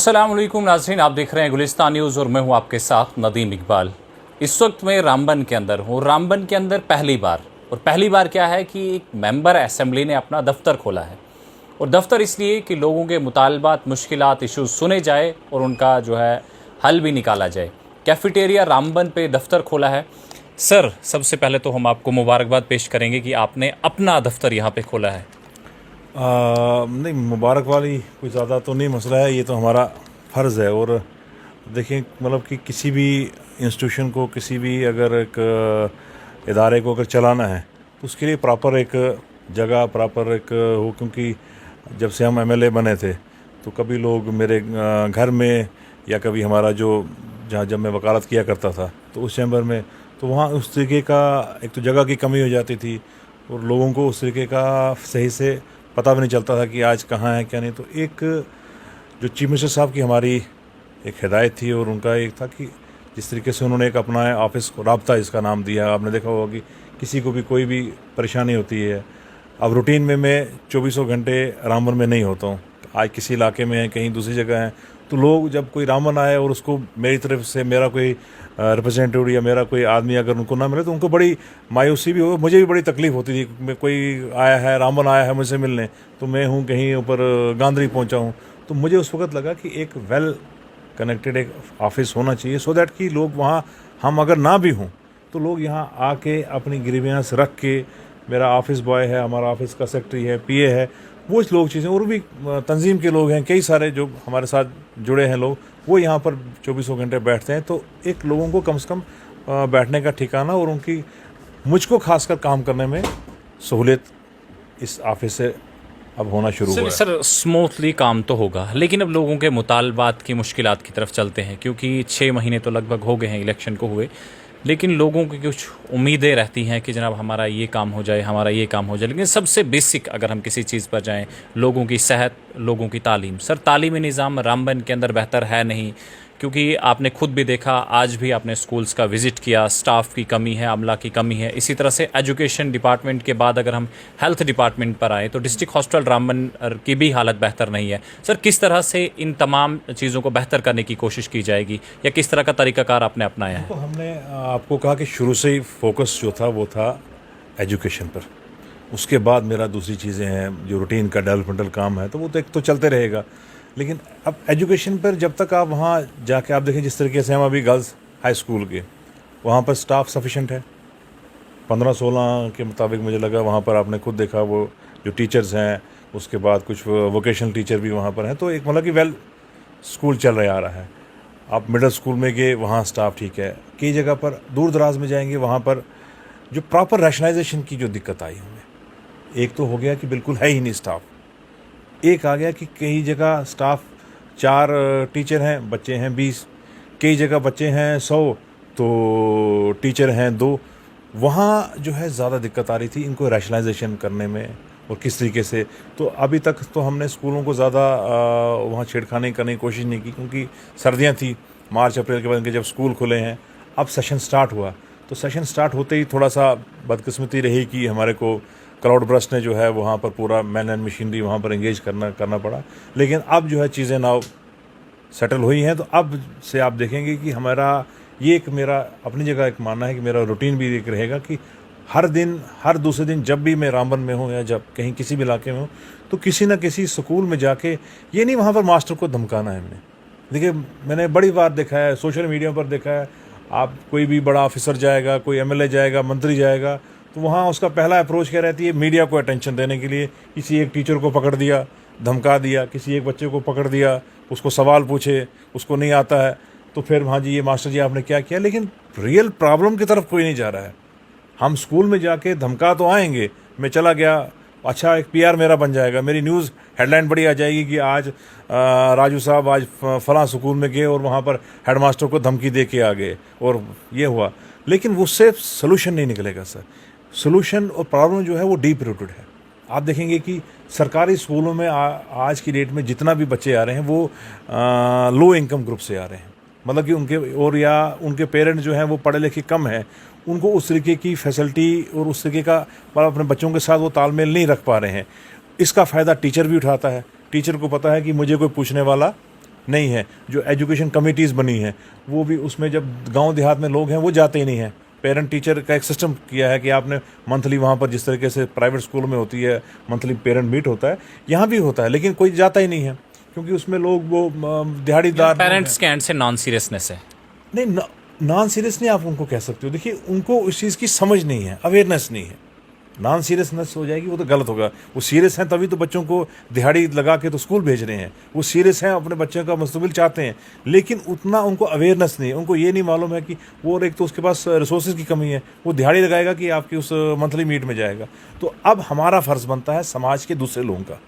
अस्सलाम वालेकुम नाज़रीन, आप देख रहे हैं गुलिस्तान न्यूज़ और मैं हूं आपके साथ नदीम इकबाल। इस वक्त मैं रामबन के अंदर हूं। रामबन के अंदर पहली बार क्या है कि एक मेंबर असेंबली ने अपना दफ्तर खोला है। और दफ्तर इसलिए कि लोगों के मुतालबात, मुश्किलात, इशूज़ सुने जाए और उनका जो है हल भी निकाला जाए। कैफेटेरिया रामबन पे दफ्तर खोला है। सर, सबसे पहले तो हम आपको मुबारकबाद पेश करेंगे कि आपने अपना दफ्तर यहाँ पे खोला है। नहीं, मुबारक वाली कोई ज़्यादा तो नहीं मसला है, ये तो हमारा फ़र्ज़ है। और देखें, मतलब कि किसी भी इंस्टीट्यूशन को, किसी भी अगर एक इदारे को अगर चलाना है तो उसके लिए प्रॉपर एक जगह, प्रॉपर एक हो। क्योंकि जब से हम एमएलए बने थे तो कभी लोग मेरे घर में, या कभी हमारा जो जहाँ जब मैं वकालत किया करता था तो उस चैम्बर में, तो वहाँ उस तरीके का एक तो जगह की कमी हो जाती थी और लोगों को उस तरीके का सही से पता भी नहीं चलता था कि आज कहाँ है क्या नहीं। तो एक जो चीफ मिनिस्टर साहब की हमारी एक हिदायत थी और उनका एक था कि जिस तरीके से उन्होंने एक अपना ऑफिस को राब्ता इसका नाम दिया, आपने देखा होगा कि किसी को भी कोई भी परेशानी होती है। अब रूटीन में मैं 24 घंटे रामबन में नहीं होता हूँ, आज किसी इलाके में है, कहीं दूसरी जगह है, तो लोग जब कोई रामबन आए और उसको मेरी तरफ से मेरा कोई रिप्रेजेंटेटिव या मेरा कोई आदमी अगर उनको ना मिले तो उनको बड़ी मायूसी भी हो, मुझे भी बड़ी तकलीफ़ होती थी। मैं कोई आया है, रामबन आया है मुझसे मिलने, तो मैं हूँ कहीं ऊपर गांधरी पहुँचा हूँ, तो मुझे उस वक्त लगा कि एक वेल कनेक्टेड एक ऑफिस होना चाहिए, सो दैट कि लोग वहाँ, हम अगर ना भी हों तो लोग यहाँ आके अपनी ग्रीवियंस रख के, मेरा ऑफिस बॉय है, हमारा ऑफिस का सेक्रेटरी है, पीए है, वो लोग चीज़ें, और भी तंजीम के लोग हैं, कई सारे जो हमारे साथ जुड़े हैं लोग, वो यहाँ पर 24 घंटे बैठते हैं। तो एक लोगों को कम से कम बैठने का ठिकाना और उनकी, मुझको खासकर काम करने में सहूलियत इस ऑफिस से अब होना शुरू हुआ है। सर, स्मूथली काम तो होगा, लेकिन अब लोगों के मुतालबात की, मुश्किलात की तरफ चलते हैं, क्योंकि 6 महीने तो लगभग हो गए हैं इलेक्शन को हुए, लेकिन लोगों की कुछ उम्मीदें रहती हैं कि जनाब हमारा ये काम हो जाए, हमारा ये काम हो जाए। लेकिन सबसे बेसिक अगर हम किसी चीज़ पर जाएं, लोगों की सेहत, लोगों की तालीम। सर, तालीमी निज़ाम रामबन के अंदर बेहतर है नहीं, क्योंकि आपने खुद भी देखा, आज भी आपने स्कूल्स का विज़िट किया, स्टाफ की कमी है, अमला की कमी है। इसी तरह से एजुकेशन डिपार्टमेंट के बाद अगर हम हेल्थ डिपार्टमेंट पर आए तो डिस्ट्रिक्ट हॉस्पिटल रामबन की भी हालत बेहतर नहीं है। सर, किस तरह से इन तमाम चीज़ों को बेहतर करने की कोशिश की जाएगी, या किस तरह का तरीकाकार आपने अपनाया है? तो हमने आपको कहा कि शुरू से ही फोकस जो था वो था एजुकेशन पर। उसके बाद मेरा दूसरी चीज़ें हैं, जो रूटीन का डेवलपमेंटल काम है, तो वो तो एक तो चलते रहेगा। लेकिन अब एजुकेशन पर जब तक आप वहाँ जाके आप देखें, जिस तरीके से हम अभी गर्ल्स हाई स्कूल के, वहाँ पर स्टाफ सफिशेंट है 15-16 के मुताबिक मुझे लगा। वहाँ पर आपने खुद देखा, वो जो टीचर्स हैं, उसके बाद कुछ वोकेशनल टीचर भी वहाँ पर हैं, तो एक मतलब कि वेल स्कूल चल रहा आ रहा है। आप मिडिल स्कूल में गए, वहाँ स्टाफ ठीक है। कई जगह पर दूर दराज में जाएंगे, वहाँ पर जो प्रॉपर रैशनलाइजेशन की जो दिक्कत आई हमें, एक तो हो गया कि बिल्कुल है ही नहीं स्टाफ। एक आ गया कि कई जगह स्टाफ 4 टीचर हैं, बच्चे हैं 20, कई जगह बच्चे हैं 100 तो टीचर हैं 2। वहाँ जो है ज़्यादा दिक्कत आ रही थी इनको रैशनलाइजेशन करने में, और किस तरीके से। तो अभी तक तो हमने स्कूलों को ज़्यादा वहाँ छेड़खानी करने की कोशिश नहीं की, क्योंकि सर्दियाँ थी, मार्च अप्रैल के बाद इनके जब स्कूल खुले हैं। अब सेशन स्टार्ट हुआ, तो सेशन स्टार्ट होते ही थोड़ा सा बदकिस्मती रही कि हमारे को क्राउड ब्रस्ट ने जो है वहाँ पर पूरा मैन एंड मशीनरी वहाँ पर एंगेज करना पड़ा। लेकिन अब जो है चीज़ें नाउ सेटल हुई हैं, तो अब से आप देखेंगे कि हमारा ये एक, मेरा अपनी जगह एक मानना है कि मेरा रूटीन भी एक रहेगा कि हर दिन, हर दूसरे दिन जब भी मैं रामबन में हूँ या जब कहीं किसी भी इलाके में हूँ, तो किसी न किसी स्कूल में जाके, ये नहीं वहाँ पर मास्टर को धमकाना है हमने। देखिए, मैंने बड़ी बार देखा है, सोशल मीडिया पर देखा है, आप कोई भी बड़ा ऑफिसर जाएगा, कोई एमएलए जाएगा, मंत्री जाएगा, तो वहाँ उसका पहला अप्रोच क्या रहती है, मीडिया को अटेंशन देने के लिए किसी एक टीचर को पकड़ दिया, धमका दिया, किसी एक बच्चे को पकड़ दिया, उसको सवाल पूछे, उसको नहीं आता है तो फिर हाँ जी ये मास्टर जी आपने क्या किया। लेकिन रियल प्रॉब्लम की तरफ कोई नहीं जा रहा है। हम स्कूल में जाके धमका तो आएंगे, मैं चला गया, अच्छा एक पीआर मेरा बन जाएगा, मेरी न्यूज़ हेडलाइन बड़ी आ जाएगी कि आज राजू साहब आज फलां स्कूल में गए और वहाँ पर हेडमास्टर को धमकी दे के आ गए और ये हुआ। लेकिन उससे सोल्यूशन नहीं निकलेगा सर। सोल्यूशन और प्रॉब्लम जो है वो डीप रूटेड है। आप देखेंगे कि सरकारी स्कूलों में आज की डेट में जितना भी बच्चे आ रहे हैं वो लो इनकम ग्रुप से आ रहे हैं, मतलब कि उनके, और या उनके पेरेंट्स जो हैं वो पढ़े लिखे कम हैं, उनको उस तरीके की फैसिलिटी और उस तरीके का, मतलब अपने बच्चों के साथ वो तालमेल नहीं रख पा रहे हैं। इसका फ़ायदा टीचर भी उठाता है। टीचर को पता है कि मुझे कोई पूछने वाला नहीं है। जो एजुकेशन कमिटीज़ बनी हैं वो भी, उसमें जब गांव देहात में लोग हैं वो जाते ही नहीं हैं। पेरेंट टीचर का एक सिस्टम किया है कि आपने मंथली वहाँ पर, जिस तरीके से प्राइवेट स्कूलों में होती है मंथली पेरेंट मीट होता है, यहाँ भी होता है, लेकिन कोई जाता ही नहीं है क्योंकि उसमें लोग वो दिहाड़ीदार पेरेंट्स के एंड से नॉन सीरियसनेस है। नहीं, नॉन सीरियस नहीं आप उनको कह सकते हो। देखिए, उनको उस चीज़ की समझ नहीं है, अवेयरनेस नहीं है। नॉन सीरियसनेस हो जाएगी वो तो गलत होगा। वो सीरियस हैं तभी तो बच्चों को दिहाड़ी लगा के तो स्कूल भेज रहे हैं। वो सीरियस हैं, अपने बच्चों का मुस्तकबिल चाहते हैं, लेकिन उतना उनको अवेयरनेस नहीं है। उनको ये नहीं मालूम है कि वो, और एक तो उसके पास रिसोर्सेज की कमी है। वो दिहाड़ी लगाएगा कि आपकी उस मंथली मीट में जाएगा। तो अब हमारा फ़र्ज़ बनता है समाज के दूसरे लोगों का,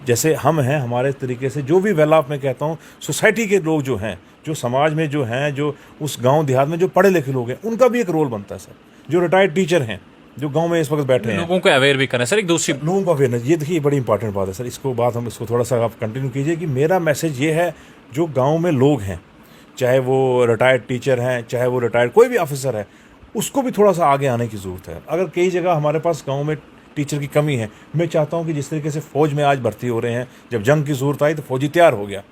जैसे हम हैं, हमारे तरीके से जो भी वेल ऑफ, मैं कहता हूँ सोसाइटी के लोग जो हैं, जो समाज में जो हैं, जो उस गांव देहात में जो पढ़े लिखे लोग हैं, उनका भी एक रोल बनता है सर। जो रिटायर्ड टीचर हैं जो गांव में इस वक्त बैठे हैं, लोगों को अवेयर भी करें सर। एक दूसरी लोगों का अवेयरनेस, ये देखिए बड़ी इंपॉर्टेंट बात है सर। इसको बात हम इसको थोड़ा सा आप कंटिन्यू कीजिए कि मेरा मैसेज ये है, जो गाँव में लोग हैं, चाहे वो रिटायर्ड टीचर हैं, चाहे वो रिटायर्ड कोई भी ऑफिसर है, उसको भी थोड़ा सा आगे आने की ज़रूरत है। अगर कई जगह हमारे पास गाँव में टीचर की कमी है, मैं चाहता हूं कि जिस तरीके से फ़ौज में आज भर्ती हो रहे हैं, जब जंग की ज़रूरत आई तो फ़ौजी तैयार हो गया,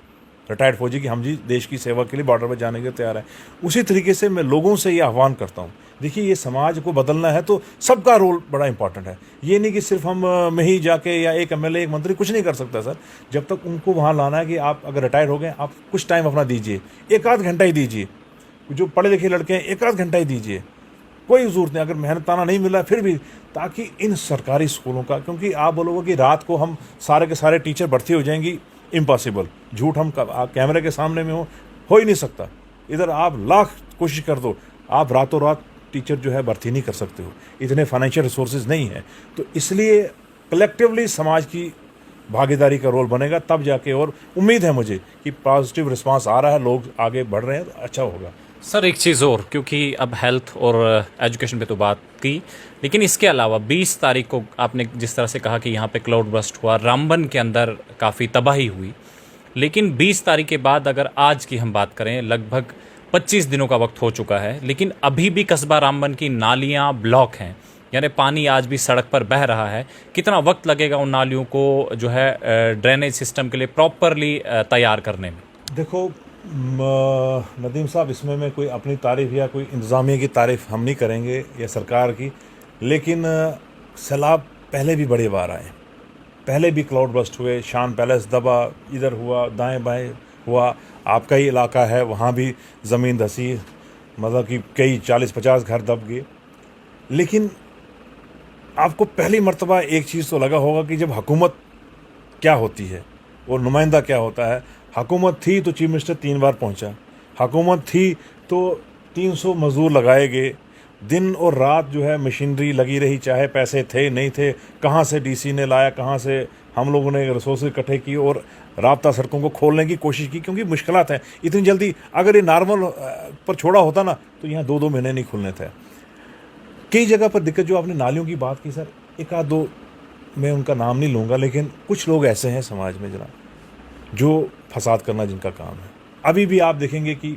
रिटायर्ड फ़ौजी कि हम जी देश की सेवा के लिए बॉर्डर पर जाने के लिए तैयार है। उसी तरीके से मैं लोगों से ये आह्वान करता हूँ, देखिए ये समाज को बदलना है तो सबका रोल बड़ा इंपॉर्टेंट है। ये नहीं कि सिर्फ हम में ही जाके, या एक एमएलए एक मंत्री कुछ नहीं कर सकता सर। जब तक उनको वहाँ लाना है कि आप अगर रिटायर हो गए, आप कुछ टाइम अपना दीजिए, 1-8 घंटा ही दीजिए। जो पढ़े लिखे लड़के हैं 1-8 घंटा ही दीजिए, कोई ज़रूरत नहीं। अगर मेहनताना नहीं मिला फिर भी, ताकि इन सरकारी स्कूलों का, क्योंकि आप बोलोगे कि रात को हम सारे के सारे टीचर भर्ती हो जाएंगी, इम्पॉसिबल, झूठ। हम कैमरे के सामने में हो ही नहीं सकता। इधर आप लाख कोशिश कर दो, आप रातों रात टीचर जो है भर्ती नहीं कर सकते हो, इतने फाइनेंशियल रिसोर्सेज नहीं है। तो इसलिए कलेक्टिवली समाज की भागीदारी का रोल बनेगा, तब जाके, और उम्मीद है मुझे कि पॉजिटिव रिस्पांस आ रहा है, लोग आगे बढ़ रहे हैं, तो अच्छा होगा। सर एक चीज़ और, क्योंकि अब हेल्थ और एजुकेशन पे तो बात की, लेकिन इसके अलावा 20 तारीख को आपने जिस तरह से कहा कि यहाँ पे क्लाउड बस्ट हुआ, रामबन के अंदर काफ़ी तबाही हुई, लेकिन 20 तारीख के बाद अगर आज की हम बात करें, लगभग 25 दिनों का वक्त हो चुका है, लेकिन अभी भी कस्बा रामबन की नालियाँ ब्लॉक हैं, यानी पानी आज भी सड़क पर बह रहा है। कितना वक्त लगेगा उन नालियों को जो है ड्रेनेज सिस्टम के लिए प्रॉपरली तैयार करने में? देखो नदीम साहब, इसमें मैं कोई अपनी तारीफ़ या कोई इंतज़ामिया की तारीफ़ हम नहीं करेंगे या सरकार की, लेकिन सैलाब पहले भी बड़े बार आए, पहले भी क्लाउड बस्ट हुए, शान पैलेस दबा, इधर हुआ, दाएं बाएं हुआ। आपका ही इलाका है, वहाँ भी ज़मीन धसी, मतलब कि कई 40-50 घर दब गए। लेकिन आपको पहली मर्तबा एक चीज़ तो लगा होगा कि जब हुकूमत क्या होती है और नुमाइंदा क्या होता है। हुकूमत थी तो चीफ मिनिस्टर 3 बार पहुंचा, हुकूमत थी तो 300 मज़दूर लगाए गए, दिन और रात जो है मशीनरी लगी रही, चाहे पैसे थे नहीं थे, कहाँ से डीसी ने लाया, कहाँ से हम लोगों ने रिसोर्स इकट्ठे किए और राब्ता सड़कों को खोलने की कोशिश की, क्योंकि मुश्किलात हैं इतनी जल्दी। अगर ये नॉर्मल पर छोड़ा होता ना तो यहाँ 2-2 महीने नहीं खुलने थे। कई जगह पर दिक्कत, जो आपने नालियों की बात की सर, 1-2 मैं उनका नाम नहीं लूँगा, लेकिन कुछ लोग ऐसे हैं समाज में जनाब जो फसाद करना जिनका काम है। अभी भी आप देखेंगे कि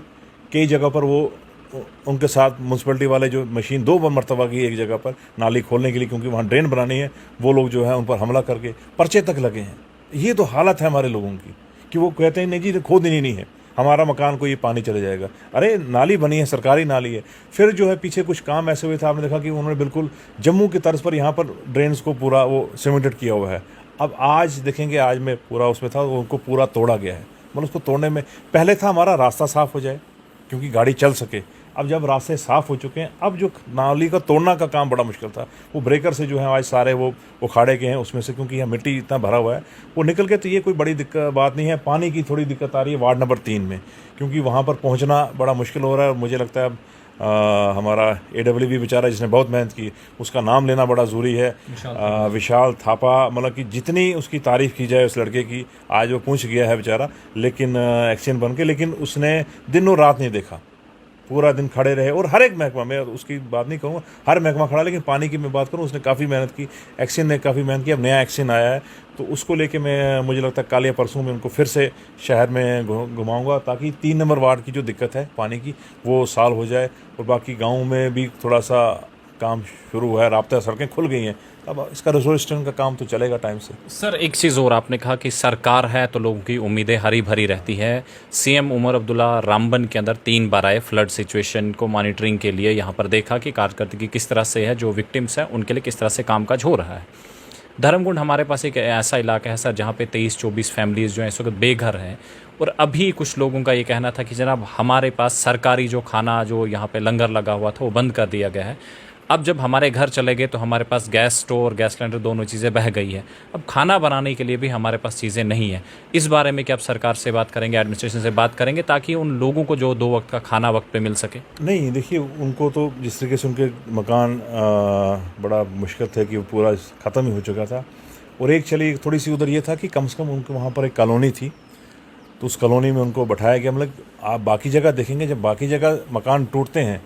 कई जगह पर वो उनके साथ म्यूनसिपलिटी वाले जो मशीन 2 मरतबा की एक जगह पर नाली खोलने के लिए, क्योंकि वहाँ ड्रेन बनानी है, वो लोग जो है उन पर हमला करके पर्चे तक लगे हैं। ये तो हालत है हमारे लोगों की कि वो कहते हैं नहीं जी खोद ही नहीं है, हमारा मकान को ये पानी चले जाएगा। अरे नाली बनी है, सरकारी नाली है। फिर जो है पीछे कुछ काम ऐसे हुए थे, आपने देखा कि उन्होंने बिल्कुल जम्मू की तर्ज पर यहाँ पर ड्रेन्स को पूरा वो सीमेंटेड किया हुआ है। अब आज देखेंगे, आज मैं पूरा उसमें था, उनको पूरा तोड़ा गया है। मतलब उसको तोड़ने में पहले था हमारा रास्ता साफ़ हो जाए क्योंकि गाड़ी चल सके। अब जब रास्ते साफ़ हो चुके हैं, अब जो नाली का तोड़ना का काम बड़ा मुश्किल था, वो ब्रेकर से जो है आज सारे वो उखाड़े गए हैं उसमें से, क्योंकि यहाँ मिट्टी इतना भरा हुआ है वो निकल के। तो ये कोई बड़ी दिक्कत बात नहीं है। पानी की थोड़ी दिक्कत आ रही है वार्ड नंबर 3 में, क्योंकि वहाँ पर पहुँचना बड़ा मुश्किल हो रहा है। मुझे लगता है अब हमारा AWB बेचारा जिसने बहुत मेहनत की, उसका नाम लेना बड़ा ज़रूरी है। विशाल थापा, मतलब कि जितनी उसकी तारीफ़ की जाए उस लड़के की, आज वो पहुँच गया है बेचारा, लेकिन एक्सीडेंट बन के, लेकिन उसने दिन और रात नहीं देखा, पूरा दिन खड़े रहे। और हर एक महकमा, मैं उसकी बात नहीं कहूँगा, हर महकमा खड़ा, लेकिन पानी की मैं बात करूँ, उसने काफ़ी मेहनत की, एक्शन ने काफ़ी मेहनत की। अब नया एक्शन आया है तो उसको लेके मैं, मुझे लगता है कल या परसों में उनको फिर से शहर में घुमाऊँगा, ताकि 3 नंबर वार्ड की जो दिक्कत है पानी की वो सॉल्व हो जाए। और बाकी गाँव में भी थोड़ा सा काम शुरू हुआ है, राब्ता सड़कें खुल गई हैं, अब इसका रेजोल्यूशन का काम तो चलेगा टाइम से। सर एक चीज़ और, आपने कहा कि सरकार है तो लोगों की उम्मीदें हरी भरी रहती है। सीएम उमर अब्दुल्ला रामबन के अंदर 3 बार आए फ्लड सिचुएशन को मॉनिटरिंग के लिए, यहाँ पर देखा कि कारकर्दगी किस तरह से है, जो विक्टिम्स हैं उनके लिए किस तरह से कामकाज हो रहा है। धर्मकुंड हमारे पास एक ऐसा इलाका है सर जहाँ पे 23-24 फैमिलीज़ जो हैं इस वक्त बेघर हैं, और अभी कुछ लोगों का ये कहना था कि जनाब हमारे पास सरकारी जो खाना जो यहाँ पे लंगर लगा हुआ था वो बंद कर दिया गया है। अब जब हमारे घर चले गए तो हमारे पास गैस स्टोव, गैस सिलेंडर दोनों चीज़ें बह गई है। अब खाना बनाने के लिए भी हमारे पास चीज़ें नहीं है। इस बारे में क्या आप सरकार से बात करेंगे, एडमिनिस्ट्रेशन से बात करेंगे, ताकि उन लोगों को जो 2 वक्त का खाना वक्त पे मिल सके? नहीं, देखिए उनको तो जिस तरीके से उनके मकान बड़ा मुश्किल थे कि वो पूरा ख़त्म ही हो चुका था। और एक चली थोड़ी सी उधर ये था कि कम से कम उनको वहाँ पर एक कॉलोनी थी, तो उस कॉलोनी में उनको बैठाया गया। मतलब आप बाकी जगह देखेंगे, जब बाकी जगह मकान टूटते हैं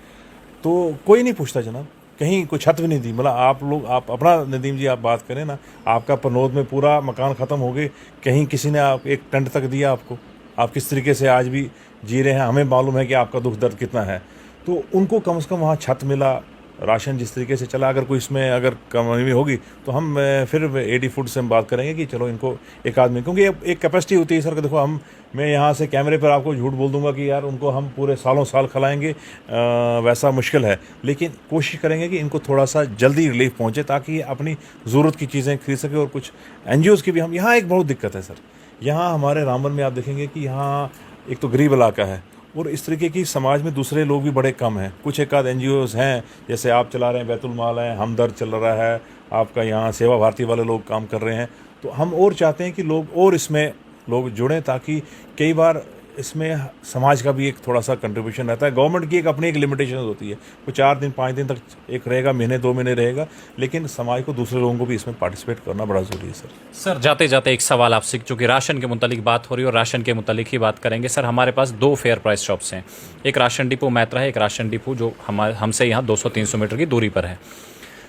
तो कोई नहीं पूछता जनाब, कहीं कोई छत भी नहीं दी। मतलब आप लोग, आप अपना नदीम जी आप बात करें ना, आपका पनोद में पूरा मकान ख़त्म हो गए, कहीं किसी ने आप एक टेंट तक दिया आपको, आप किस तरीके से आज भी जी रहे हैं, हमें मालूम है कि आपका दुख दर्द कितना है। तो उनको कम से कम वहाँ छत मिला, राशन जिस तरीके से चला। अगर कोई इसमें अगर कमी होगी तो हम फिर एडी फूड से हम बात करेंगे कि चलो इनको एक आदमी, क्योंकि एक कैपेसिटी होती है सर कि देखो मैं यहाँ से कैमरे पर आपको झूठ बोल दूंगा कि यार उनको हम पूरे सालों साल खिलाएंगे, वैसा मुश्किल है। लेकिन कोशिश करेंगे कि इनको थोड़ा सा जल्दी रिलीफ पहुँचे ताकि अपनी ज़रूरत की चीज़ें खरीद सके। और कुछ NGOs की भी हम यहाँ एक बहुत दिक्कत है सर, यहाँ हमारे रामबन में आप देखेंगे कि यहाँ एक तो गरीब इलाका है और इस तरीके की समाज में दूसरे लोग भी बड़े कम हैं। कुछ एक आध NGOs हैं, जैसे आप चला रहे हैं, बैतुल माल है, हमदर्द चल रहा है, आपका यहाँ सेवा भारती वाले लोग काम कर रहे हैं। तो हम और चाहते हैं कि लोग और इसमें लोग जुड़ें, ताकि कई बार इसमें समाज का भी एक थोड़ा सा कंट्रीब्यूशन रहता है। गवर्नमेंट की एक अपनी एक लिमिटेशन होती है, वो 4 दिन 5 दिन तक एक रहेगा, महीने 2 महीने रहेगा, लेकिन समाज को दूसरे लोगों को भी इसमें पार्टिसिपेट करना बड़ा ज़रूरी है सर। जाते जाते एक सवाल आपसे, चूँकि राशन के मुतालिक बात हो रही है और राशन के मुतालिक ही बात करेंगे सर। हमारे पास 2 फेयर प्राइस शॉप्स हैं, एक राशन डिपो मैत्रा है, एक राशन डिपो जो हमसे यहाँ 200-300 मीटर की दूरी पर है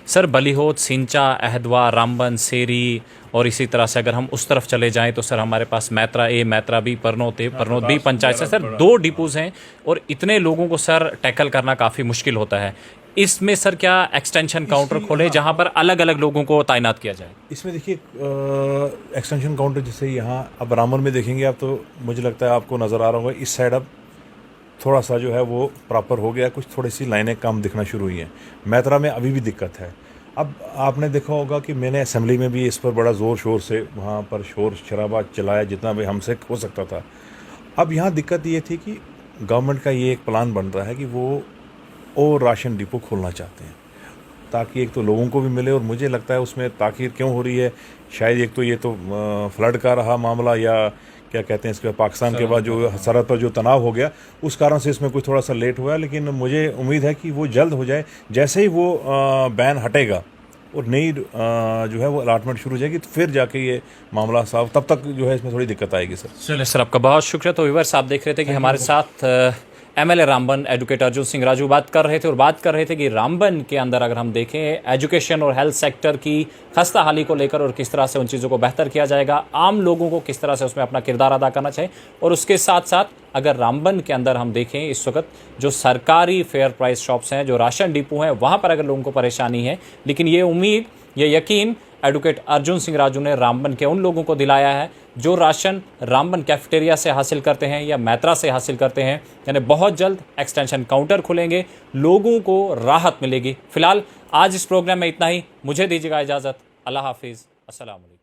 सर। बलिहोत, सिंचा, अहदवा, रामबन, सेरी और इसी तरह से अगर हम उस तरफ चले जाएं तो सर हमारे पास मैत्रा ए, मैत्रा बी, परनोत बी पंचायत से सर 2 डिपोज हैं, और इतने लोगों को सर टैकल करना काफ़ी मुश्किल होता है। इसमें सर क्या एक्सटेंशन काउंटर खोले जहां पर अलग अलग लोगों को तैनात किया जाए? इसमें देखिए एक्सटेंशन काउंटर जैसे यहाँ अब रामबन में देखेंगे आप, तो मुझे लगता है आपको नज़र आ रहा होगा इस साइड अब थोड़ा सा जो है वो प्रॉपर हो गया, कुछ थोड़ी सी लाइनें कम दिखना शुरू हुई हैं। मैत्रा में अभी भी दिक्कत है। अब आपने देखा होगा कि मैंने असेंबली में भी इस पर बड़ा ज़ोर शोर से वहाँ पर शोर शराबा चलाया जितना भी हमसे हो सकता था। अब यहाँ दिक्कत ये थी कि गवर्नमेंट का ये एक प्लान बन रहा है कि वो और राशन डिपो खोलना चाहते हैं, ताकि एक तो लोगों को भी मिले। और मुझे लगता है उसमें ताख़ीर क्यों हो रही है, शायद एक तो ये तो फ्लड का रहा मामला, या क्या कहते हैं इसके पाकिस्तान के बाद जो सरहद पर जो तनाव हो गया, उस कारण से इसमें कुछ थोड़ा सा लेट हुआ है। लेकिन मुझे उम्मीद है कि वो जल्द हो जाए। जैसे ही वो बैन हटेगा और नई जो है वो अलाटमेंट शुरू हो जाएगी, तो फिर जाके ये मामला साफ, तब तक जो है इसमें थोड़ी दिक्कत आएगी सर। चलिए सर, आपका बहुत शुक्रिया। तो व्यूअर्स, आप देख रहे थे कि हमारे साथ MLA रामबन एडवोकेट अर्जुन सिंह राजू बात कर रहे थे, और बात कर रहे थे कि रामबन के अंदर अगर हम देखें एजुकेशन और हेल्थ सेक्टर की खस्ता हाली को लेकर और किस तरह से उन चीज़ों को बेहतर किया जाएगा, आम लोगों को किस तरह से उसमें अपना किरदार अदा करना चाहिए। और उसके साथ साथ अगर रामबन के अंदर हम देखें इस वक्त जो सरकारी फेयर प्राइस शॉप्स हैं, जो राशन डिपो हैं, वहाँ पर अगर लोगों को परेशानी है, लेकिन ये उम्मीद, ये यकीन एडवोकेट अर्जुन सिंह राजू ने रामबन के उन लोगों को दिलाया है जो राशन रामबन कैफेटेरिया से हासिल करते हैं या मैत्रा से हासिल करते हैं। यानी बहुत जल्द एक्सटेंशन काउंटर खुलेंगे, लोगों को राहत मिलेगी। फिलहाल आज इस प्रोग्राम में इतना ही, मुझे दीजिएगा इजाज़त। अल्लाह हाफिज़, अस्सलाम वालेकुम।